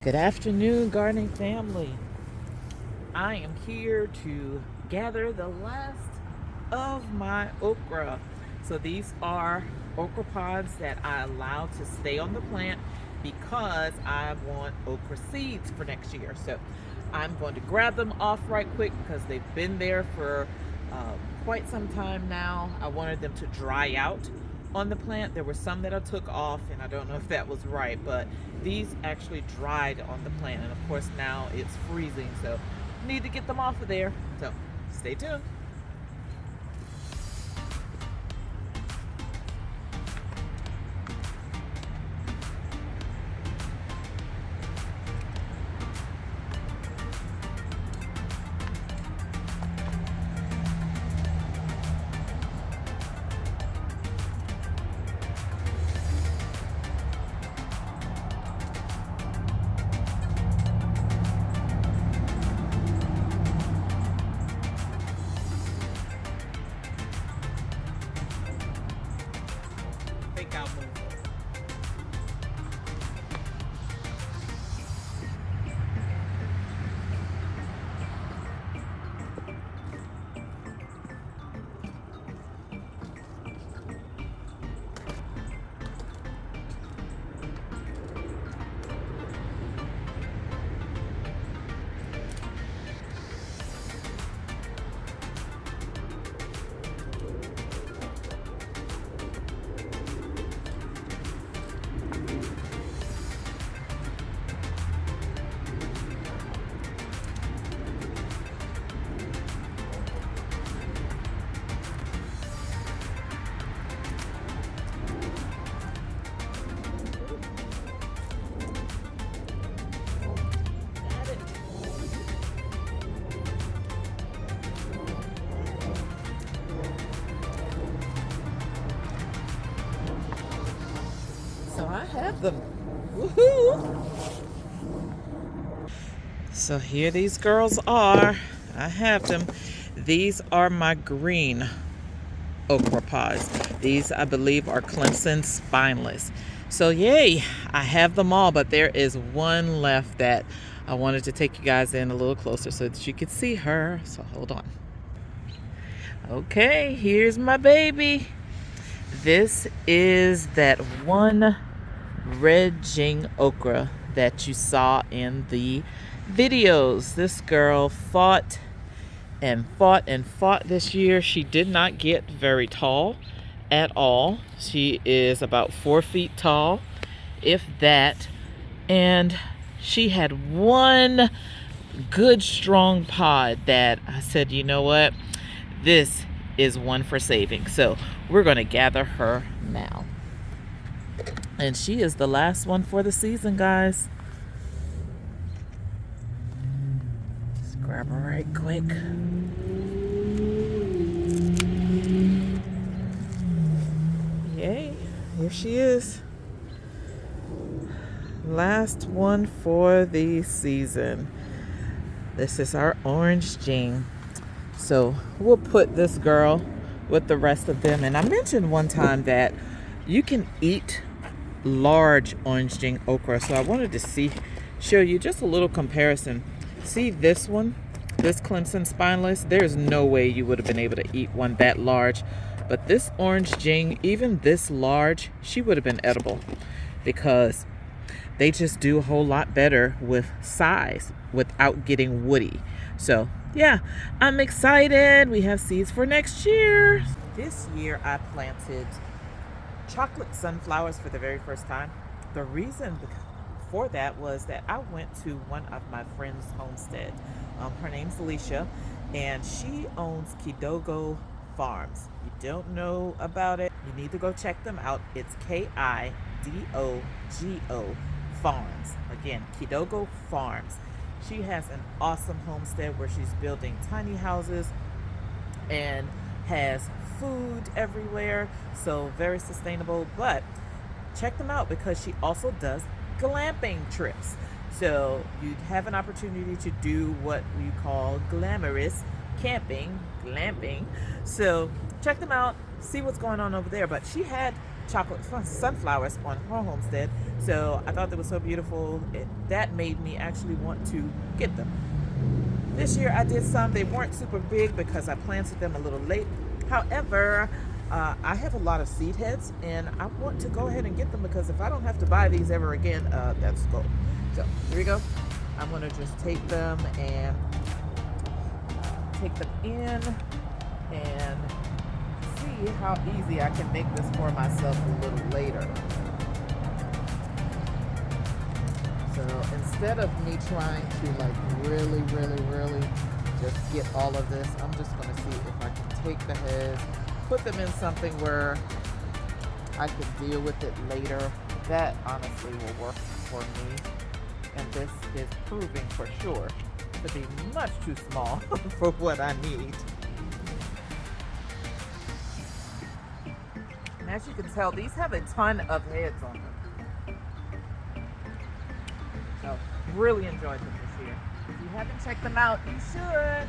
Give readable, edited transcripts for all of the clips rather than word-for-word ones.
Good afternoon, gardening family. I am here to gather the last of my okra. So these are okra pods that I allow to stay on the plant because I want okra seeds for next year. So I'm going to grab them off right quick because they've been there for quite some time now. I wanted them to dry out on the plant. There were some that I took off, and I don't know if that was right, but these actually dried on the plant. And of course, now it's freezing, so need to get them off of there. So stay tuned. I think I'll move. So I have them. Woohoo! So here these girls are. I have them. These are my green okra pods. These, I believe, are Clemson Spineless. So yay, I have them all, but there is one left that I wanted to take you guys in a little closer so that you could see her. So hold on. Okay, here's my baby. This is that one red Jing okra that you saw in the videos. This girl fought and fought and fought this year. She did not get very tall at all. She is about 4 feet tall, if that. And she had one good strong pod that I said, you know what? This is one for saving. So we're going to gather her now. And she is the last one for the season, guys. Let's grab her right quick. Yay, here she is. Last one for the season. This is our orange Jing. So we'll put this girl with the rest of them. And I mentioned one time that you can eat large orange Jing okra, so I wanted to show you just a little comparison. See this one, this Clemson Spineless, there's no way you would have been able to eat one that large, but this orange Jing, even this large, she would have been edible because they just do a whole lot better with size without getting woody. So yeah, I'm excited. We have seeds for next year. This year I planted chocolate sunflowers for the very first time. The reason for that was that I went to one of my friend's homestead. Her name's Alicia, and she owns Kidogo Farms. You don't know about it, you need to go check them out. It's Kidogo Farms. Again, Kidogo Farms. She has an awesome homestead where she's building tiny houses and has food everywhere, so very sustainable. But check them out because she also does glamping trips, so you'd have an opportunity to do what we call glamorous glamping. So check them out, see what's going on over there. But she had chocolate sunflowers on her homestead. So I thought they were so beautiful. That made me actually want to get them. This year I did some. They weren't super big because I planted them a little late. However, I have a lot of seed heads and I want to go ahead and get them because if I don't have to buy these ever again, that's gold. So here we go. I'm going to just take them and take them in and see how easy I can make this for myself a little later. So instead of me trying to like really just get all of this, I'm just going to see if I can take the heads, put them in something where I can deal with it later. That honestly will work for me. And this is proving for sure to be much too small for what I need. And as you can tell, these have a ton of heads on them. So really enjoyed them this year. If you haven't checked them out, you should.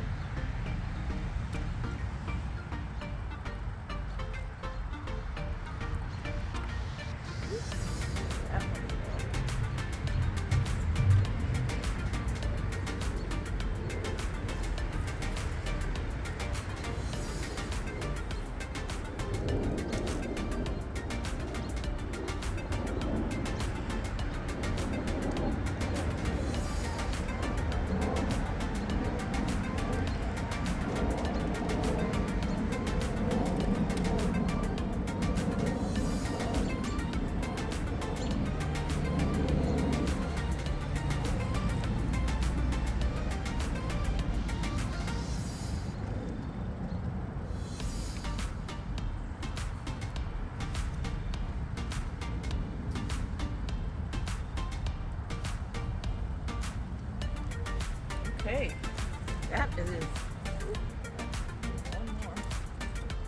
Okay,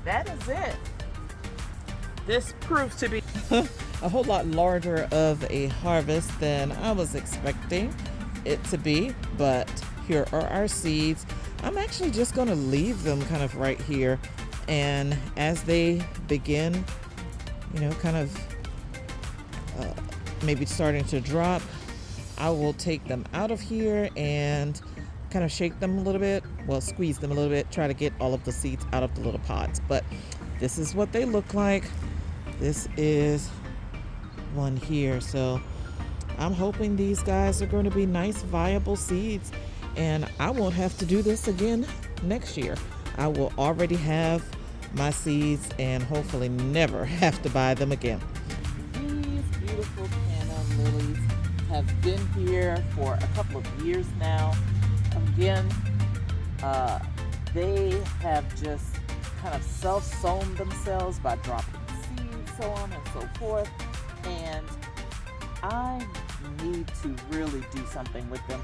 that is it. This proves to be a whole lot larger of a harvest than I was expecting it to be, but here are our seeds. I'm actually just going to leave them kind of right here, and as they begin, kind of maybe starting to drop, I will take them out of here and kind of shake them a little bit, squeeze them a little bit, try to get all of the seeds out of the little pods. But this is what they look like. This is one here. So I'm hoping these guys are going to be nice, viable seeds, and I won't have to do this again next year. I will already have my seeds and hopefully never have to buy them again. These beautiful Canna Lilies have been here for a couple of years now. Again, they have just kind of self-sown themselves by dropping seeds, so on and so forth. And I need to really do something with them.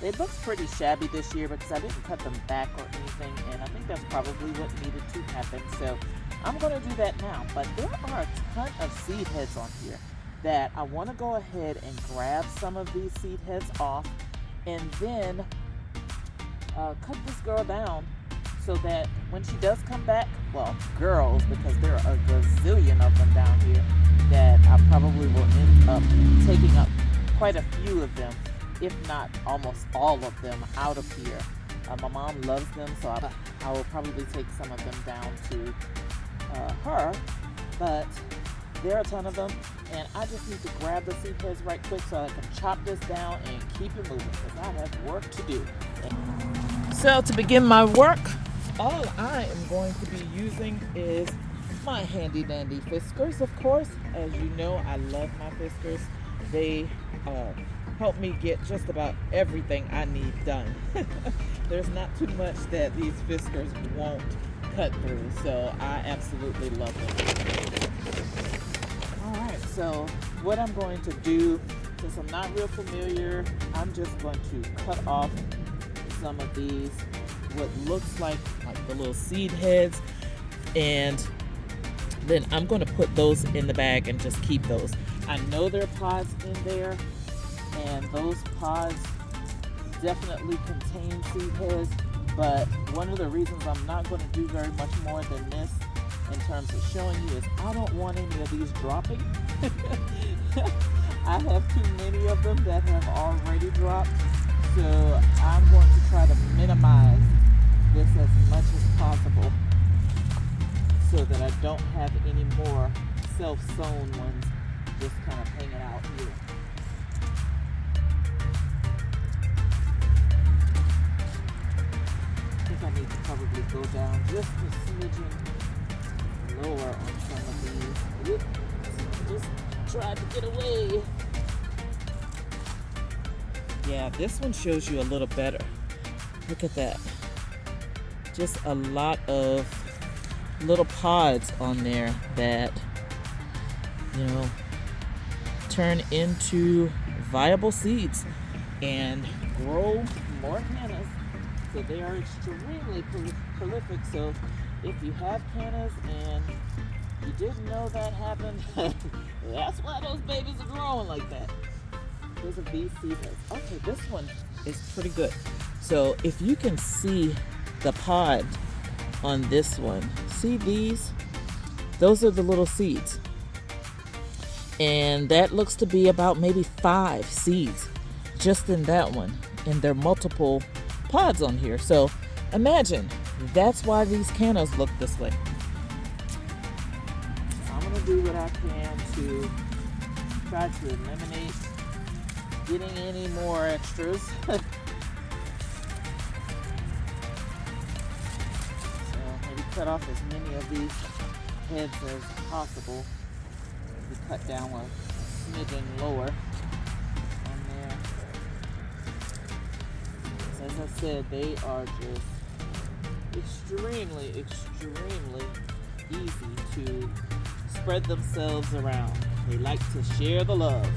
They look pretty shabby this year because I didn't cut them back or anything, and I think that's probably what needed to happen. So I'm going to do that now. But there are a ton of seed heads on here that I want to go ahead and grab some of these seed heads off and then cut this girl down so that when she does come back, girls, because there are a gazillion of them down here, that I probably will end up taking up quite a few of them, if not almost all of them, out of here. My mom loves them, so I will probably take some of them down to her, but there are a ton of them, and I just need to grab the seed heads right quick so I can chop this down and keep it moving because I have work to do. So to begin my work, all I am going to be using is my handy dandy fiskars, of course. As you know, I love my fiskars. They help me get just about everything I need done. There's not too much that these fiskars won't cut through, so I absolutely love them. Alright, so what I'm going to do, since I'm not real familiar, I'm just going to cut off some of these, what looks like the little seed heads, and then I'm going to put those in the bag and just keep those. I know there are pods in there, and those pods definitely contain seed heads, but one of the reasons I'm not going to do very much more than this in terms of showing you is I don't want any of these dropping. I have too many of them that have already dropped, so I'm going to try to minimize this as much as possible so that I don't have any more self-sewn ones just kind of hanging out here. I think I need to probably go down just a smidgen lower on some of these. Oops, just tried to get away. Yeah, this one shows you a little better. Look at that. Just a lot of little pods on there that, you know, turn into viable seeds and grow more cannas. So they are extremely prolific. So if you have cannas and you didn't know that happened, that's why those babies are growing like that. Because of these seeds. Okay, this one is pretty good. So if you can see the pod on this one, see these? Those are the little seeds. And that looks to be about maybe 5 seeds just in that one. And there are multiple pods on here. So imagine, that's why these cannas look this way. I'm going to do what I can to try to eliminate getting any more extras. So maybe cut off as many of these heads as possible. We cut down a smidgen lower on there. So as I said, they are just extremely easy to spread themselves around. They like to share the love.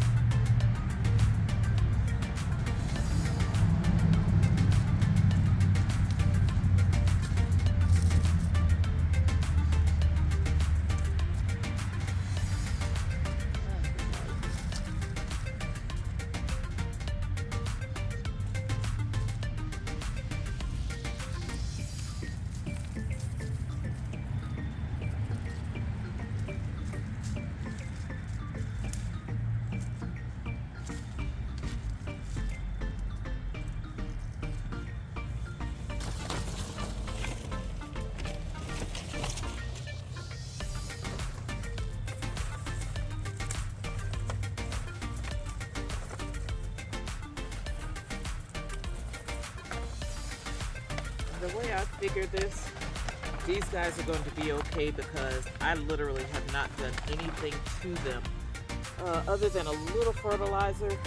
The way I figured this, these guys are going to be okay because I literally have not done anything to them other than a little fertilizer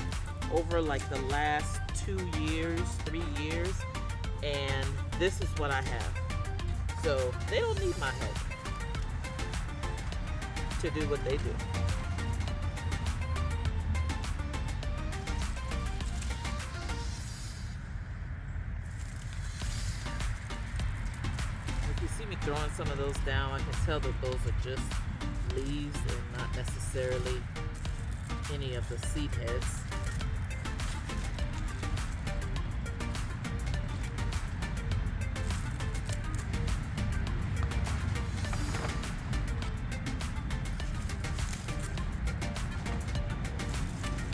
over like the last 2 years, 3 years, and this is what I have. So they don't need my help to do what they do. Throwing some of those down, I can tell that those are just leaves and not necessarily any of the seed heads.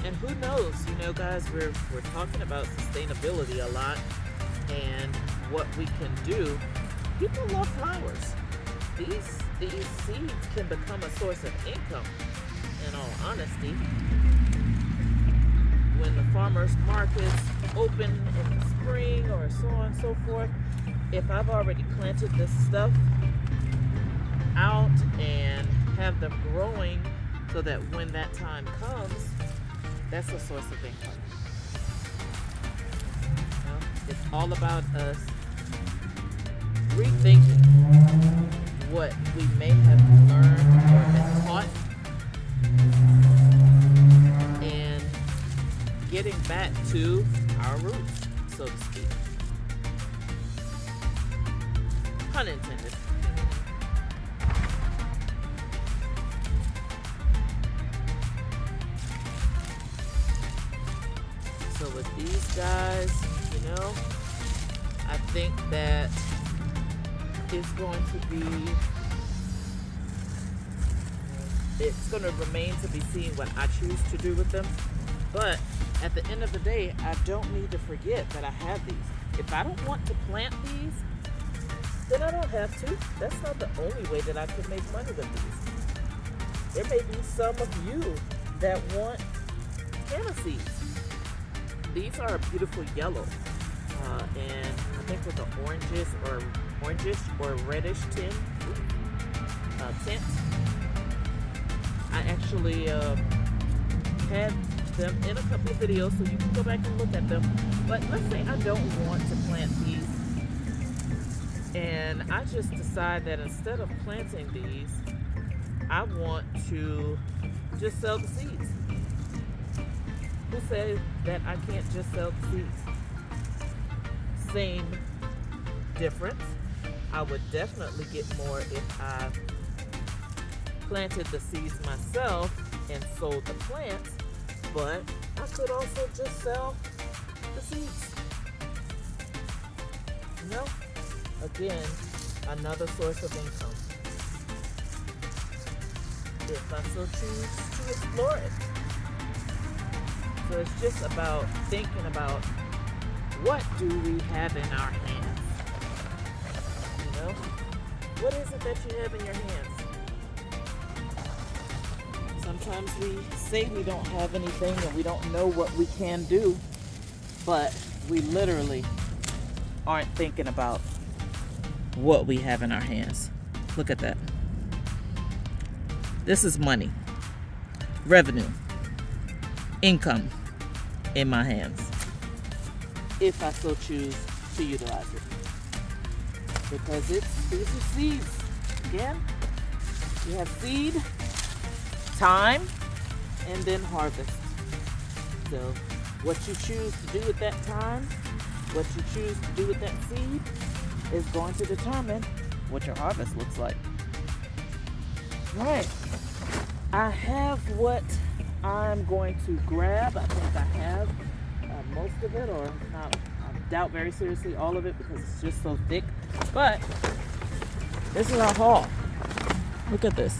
And who knows, you know, guys, we're talking about sustainability a lot and what we can do. People love flowers. These seeds can become a source of income, in all honesty. When the farmers markets open in the spring or so on and so forth, if I've already planted this stuff out and have them growing so that when that time comes, that's a source of income. You know, it's all about us rethinking what we may have learned or been taught and getting back to our roots, so to speak. Pun intended. So with these guys, you know, I think that is going to be it's going to remain to be seen what I choose to do with them. But at the end of the day, I don't need to forget that I have these. If I don't want to plant these, then I don't have to. That's not the only way that I can make money with these. There may be some of you that want canna seeds. These are a beautiful yellow, and I think with an orangish or reddish tint. I actually had them in a couple of videos, so you can go back and look at them. But let's say I don't want to plant these, and I just decide that instead of planting these, I want to just sell the seeds. Who said that I can't just sell the seeds? Same difference. I would definitely get more if I planted the seeds myself and sold the plants, but I could also just sell the seeds. You know, again, another source of income, if I so choose to explore it. So it's just about thinking about what do we have in our hands. You know, what is it that you have in your hands? Sometimes we say we don't have anything and we don't know what we can do, but we literally aren't thinking about what we have in our hands. Look at that. This is money, revenue, income in my hands, if I so choose to utilize it. Because these are seeds. Again, you have seed, time, and then harvest. So what you choose to do with that time, what you choose to do with that seed is going to determine what your harvest looks like. Right. I have what I'm going to grab. I think I have most of it, or not, I doubt very seriously all of it because it's just so thick. But this is our haul. Look at this.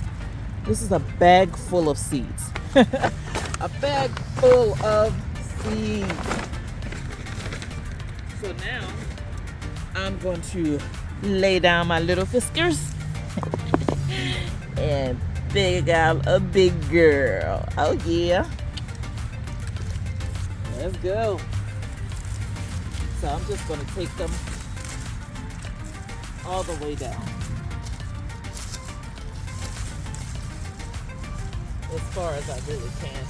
This is a bag full of seeds. A bag full of seeds. So now I'm going to lay down my little fiskars and big out a big girl. Oh yeah. Let's go. So I'm just going to take them all the way down. As far as I really can.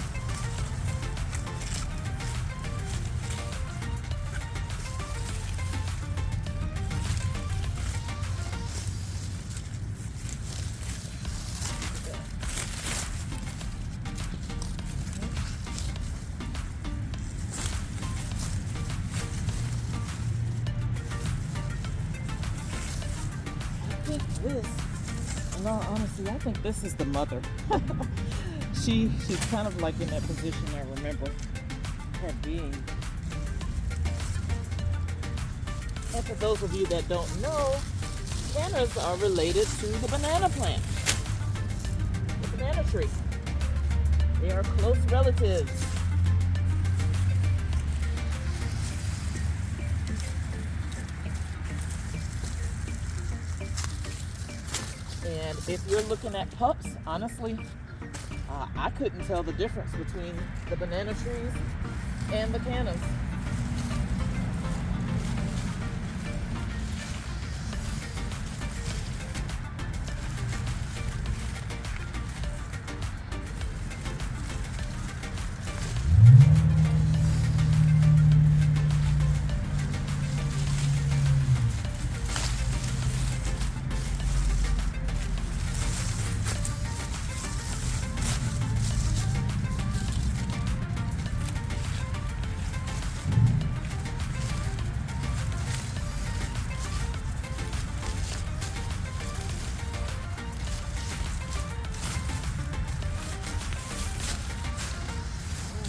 In all honesty, I think this is the mother. She's kind of like in that position I remember her being. And for those of you that don't know, cannas are related to the banana plant, the banana tree. They are close relatives. And if you're looking at pups, honestly, I couldn't tell the difference between the banana trees and the cannas.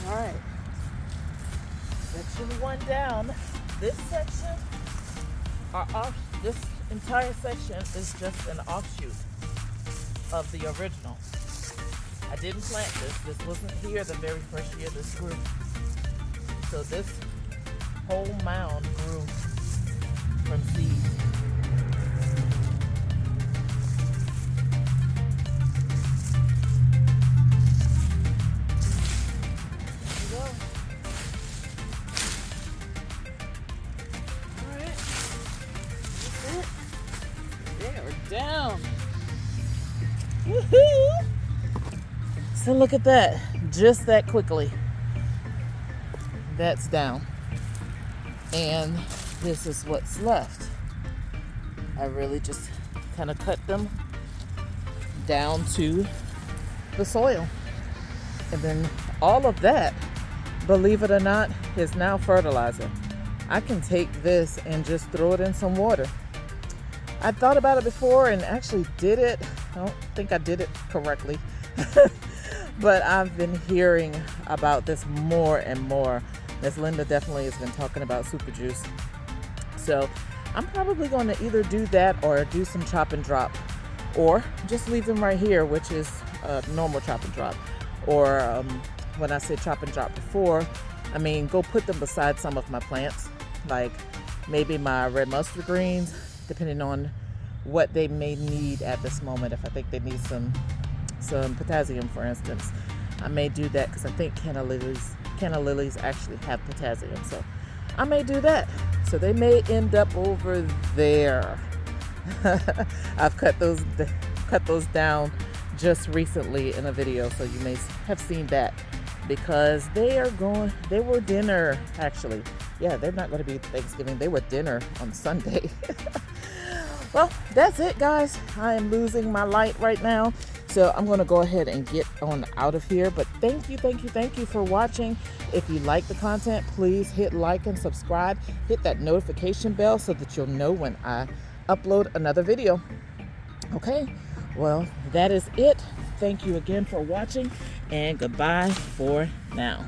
Alright, section 1 down. This section, this entire section is just an offshoot of the original. I didn't plant this. This wasn't here the very first year this grew. So this whole mound grew from seeds. Down. Woohoo! So look at that, just that quickly. That's down. And this is what's left. I really just kind of cut them down to the soil. And then all of that, believe it or not, is now fertilizer. I can take this and just throw it in some water. I thought about it before and actually did it. I don't think I did it correctly. But I've been hearing about this more and more. Miss Linda definitely has been talking about super juice. So I'm probably going to either do that or do some chop and drop. Or just leave them right here, which is a normal chop and drop. Or when I said chop and drop before, I mean go put them beside some of my plants. Like maybe my red mustard greens, depending on what they may need at this moment. If I think they need some potassium, for instance, I may do that because I think Canna Lilies actually have potassium. So I may do that. So they may end up over there. I've cut those down just recently in a video, so you may have seen that because they were dinner actually. Yeah, they're not going to be Thanksgiving. They were dinner on Sunday. Well, that's it, guys. I am losing my light right now. So I'm going to go ahead and get on out of here. But thank you for watching. If you like the content, please hit like and subscribe. Hit that notification bell so that you'll know when I upload another video. Okay, well, that is it. Thank you again for watching, and goodbye for now.